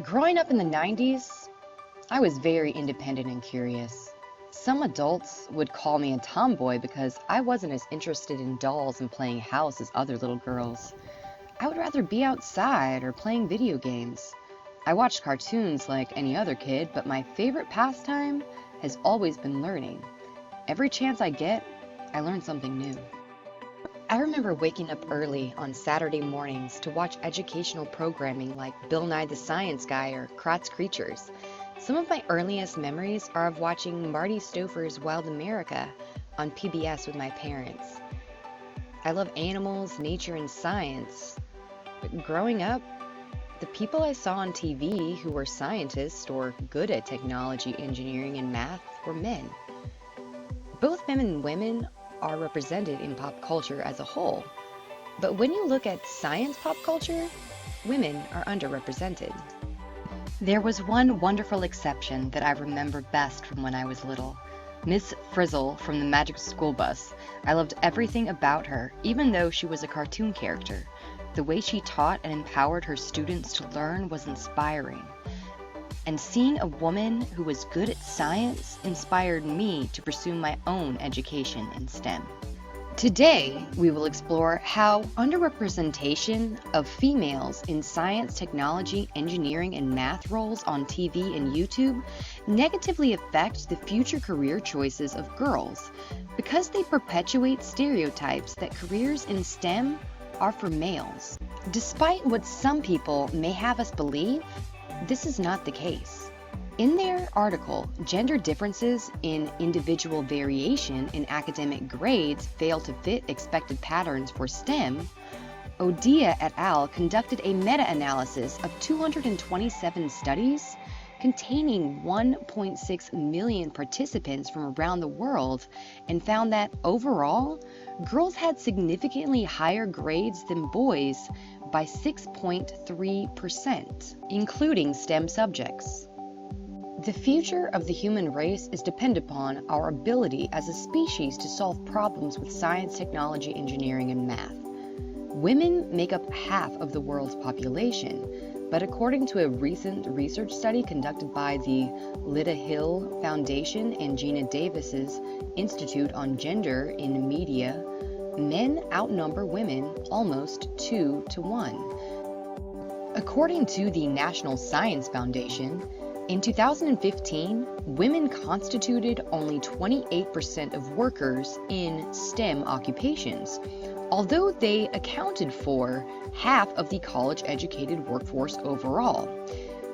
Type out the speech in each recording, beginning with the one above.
Growing up in the 90s, I was very independent and curious. Some adults would call me a tomboy because I wasn't as interested in dolls and playing house as other little girls. I would rather be outside or playing video games. I watched cartoons like any other kid, but my favorite pastime has always been learning. Every chance I get, I learn something new. I remember waking up early on Saturday mornings to watch educational programming like Bill Nye the Science Guy or Kratz Creatures. Some of my earliest memories are of watching Marty Stouffer's Wild America on PBS with my parents. I love animals, nature, and science. But growing up, the people I saw on TV who were scientists or good at technology, engineering, and math were men. Both men and women are represented in pop culture as a whole. But when you look at science pop culture, women are underrepresented. There was one wonderful exception that I remember best from when I was little. Miss Frizzle from the Magic School Bus. I loved everything about her, even though she was a cartoon character. The way she taught and empowered her students to learn was inspiring. And seeing a woman who was good at science inspired me to pursue my own education in STEM. Today, we will explore how underrepresentation of females in science, technology, engineering, and math roles on TV and YouTube negatively affect the future career choices of girls because they perpetuate stereotypes that careers in STEM are for males. Despite what some people may have us believe, this is not the case. In their article, Gender Differences in Individual Variation in Academic Grades Fail to Fit Expected Patterns for STEM, Odia et al. Conducted a meta-analysis of 227 studies containing 1.6 million participants from around the world and found that overall, girls had significantly higher grades than boys by 6.3%, including STEM subjects. The future of the human race is dependent upon our ability as a species to solve problems with science, technology, engineering, and math. Women make up half of the world's population, but according to a recent research study conducted by the Lida Hill Foundation and Gina Davis's Institute on Gender in Media, men outnumber women almost 2 to 1. According to the National Science Foundation, in 2015, women constituted only 28% of workers in STEM occupations, although they accounted for half of the college-educated workforce overall.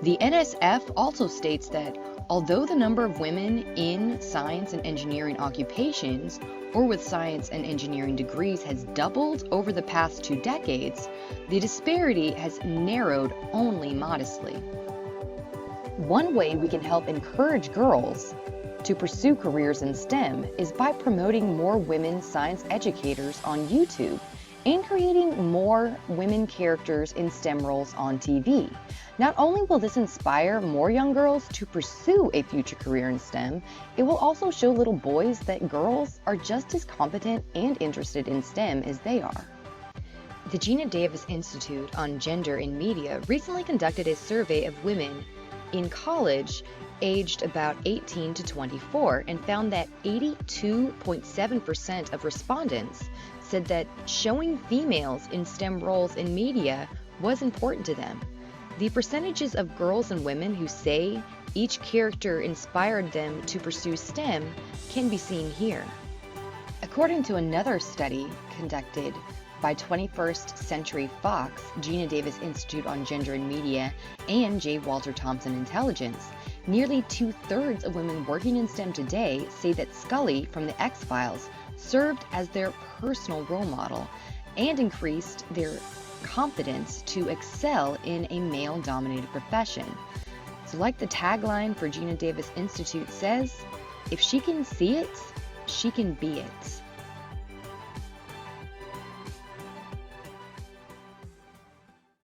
The NSF also states that although the number of women in science and engineering occupations or with science and engineering degrees has doubled over the past 2 decades, the disparity has narrowed only modestly. One way we can help encourage girls to pursue careers in STEM is by promoting more women science educators on YouTube and creating more women characters in STEM roles on TV. Not only will this inspire more young girls to pursue a future career in STEM, it will also show little boys that girls are just as competent and interested in STEM as they are. The Gina Davis Institute on Gender in Media recently conducted a survey of women in college aged about 18 to 24 and found that 82.7% of respondents said that showing females in STEM roles in media was important to them. The percentages of girls and women who say each character inspired them to pursue STEM can be seen here. According to another study conducted by 21st Century Fox, Gina Davis Institute on Gender and Media, and J. Walter Thompson Intelligence, nearly 2/3 of women working in STEM today say that Scully from the X-Files served as their personal role model and increased their confidence to excel in a male-dominated profession. So like the tagline for Gina Davis Institute says, if she can see it, she can be it.